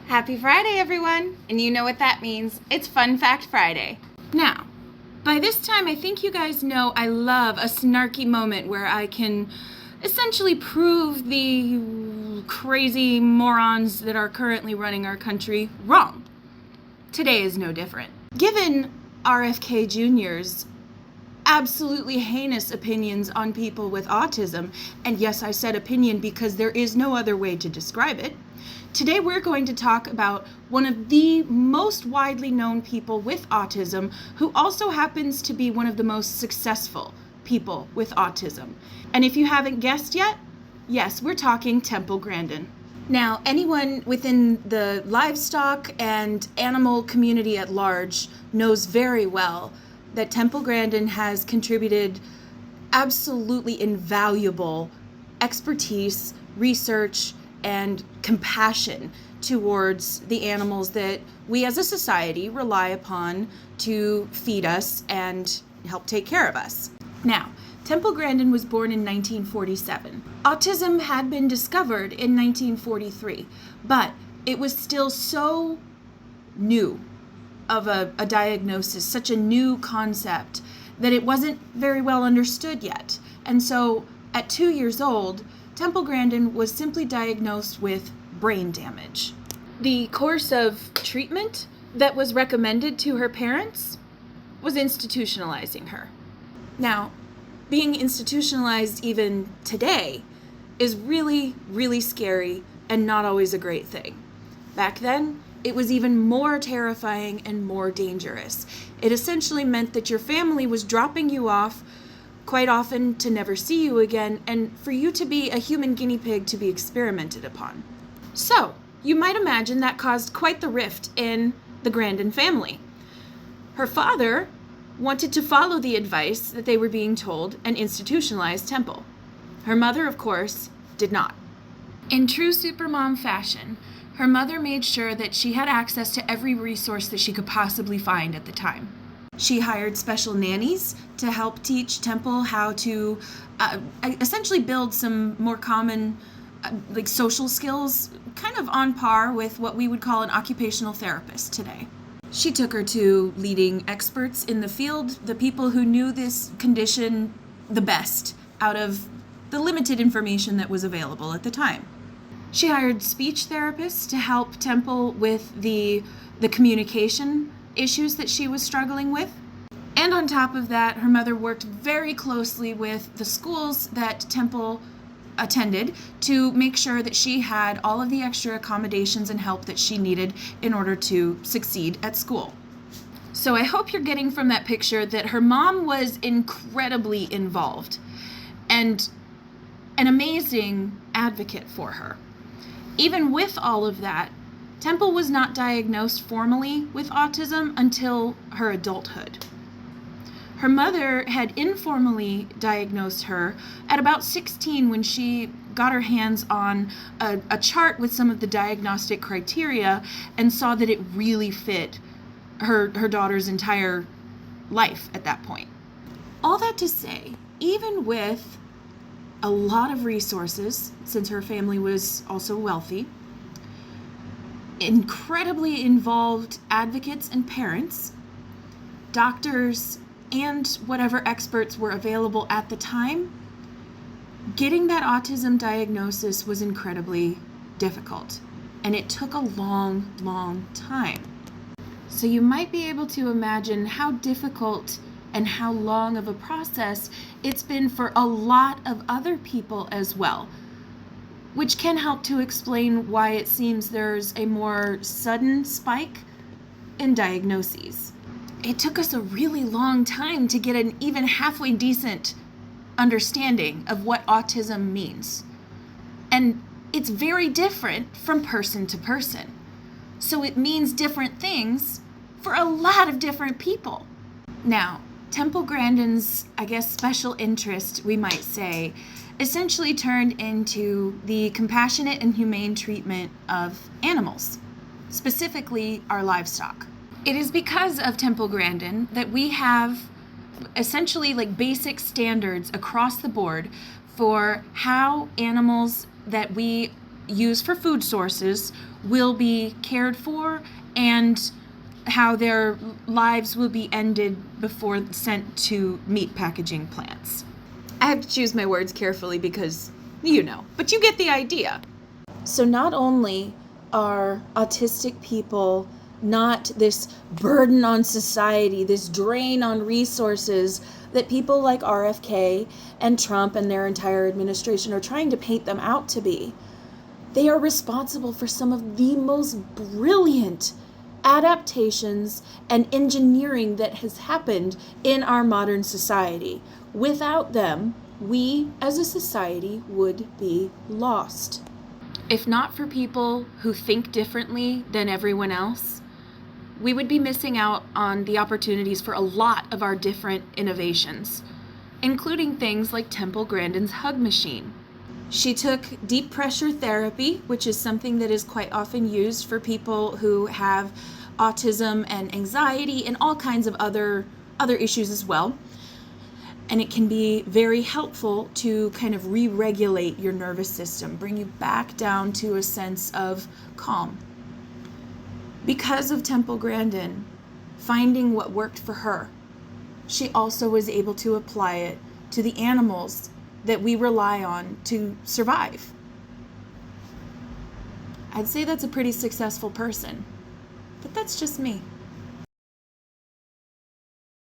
Happy Friday, everyone! And you know what that means. It's Fun Fact Friday. Now, by this time, I think you guys know I love a snarky moment where I can essentially prove the crazy morons that are currently running our country wrong. Today is no different. Given RFK Jr.'s absolutely heinous opinions on people with autism, and yes, I said opinion because there is no other way to describe it, today we're going to talk about one of the most widely known people with autism who also happens to be one of the most successful people with autism. And if you haven't guessed yet, yes, we're talking Temple Grandin. Now, anyone within the livestock and animal community at large knows very well that Temple Grandin has contributed absolutely invaluable expertise, research, and compassion towards the animals that we as a society rely upon to feed us and help take care of us. Now, Temple Grandin was born in 1947. Autism had been discovered in 1943, but it was still so new of a diagnosis, such a new concept, that it wasn't very well understood yet. And so at 2 years old, Temple Grandin was simply diagnosed with brain damage. The course of treatment that was recommended to her parents was institutionalizing her. Now, being institutionalized even today is really, really scary and not always a great thing. Back then, it was even more terrifying and more dangerous. It essentially meant that your family was dropping you off quite often to never see you again, and for you to be a human guinea pig to be experimented upon. So, you might imagine that caused quite the rift in the Grandin family. Her father wanted to follow the advice that they were being told and institutionalize Temple. Her mother, of course, did not. In true supermom fashion, her mother made sure that she had access to every resource that she could possibly find at the time. She hired special nannies to help teach Temple how to essentially build some more common social skills, kind of on par with what we would call an occupational therapist today. She took her to leading experts in the field, the people who knew this condition the best out of the limited information that was available at the time. She hired speech therapists to help Temple with the communication issues that she was struggling with. And on top of that, her mother worked very closely with the schools that Temple attended to make sure that she had all of the extra accommodations and help that she needed in order to succeed at school. So I hope you're getting from that picture that her mom was incredibly involved and an amazing advocate for her. Even with all of that, Temple was not diagnosed formally with autism until her adulthood. Her mother had informally diagnosed her at about 16 when she got her hands on a chart with some of the diagnostic criteria and saw that it really fit her daughter's entire life at that point. All that to say, even with a lot of resources, since her family was also wealthy, incredibly involved advocates and parents, doctors, and whatever experts were available at the time, getting that autism diagnosis was incredibly difficult. And it took a long, long time. So you might be able to imagine how difficult and how long of a process it's been for a lot of other people as well, which can help to explain why it seems there's a more sudden spike in diagnoses. It took us a really long time to get an even halfway decent understanding of what autism means. And it's very different from person to person. So it means different things for a lot of different people. Now, Temple Grandin's, special interest, we might say, essentially turned into the compassionate and humane treatment of animals, specifically our livestock. It is because of Temple Grandin that we have essentially basic standards across the board for how animals that we use for food sources will be cared for and how their lives will be ended before sent to meat packaging plants. I have to choose my words carefully because but you get the idea. So not only are autistic people not this burden on society, this drain on resources that people like RFK and Trump and their entire administration are trying to paint them out to be. They are responsible for some of the most brilliant adaptations and engineering that has happened in our modern society. Without them, we as a society would be lost. If not for people who think differently than everyone else, we would be missing out on the opportunities for a lot of our different innovations, including things like Temple Grandin's hug machine. She took deep pressure therapy, which is something that is quite often used for people who have autism and anxiety and all kinds of other issues as well. And it can be very helpful to kind of re-regulate your nervous system, bring you back down to a sense of calm. Because of Temple Grandin finding what worked for her, she also was able to apply it to the animals that we rely on to survive. I'd say that's a pretty successful person, but that's just me.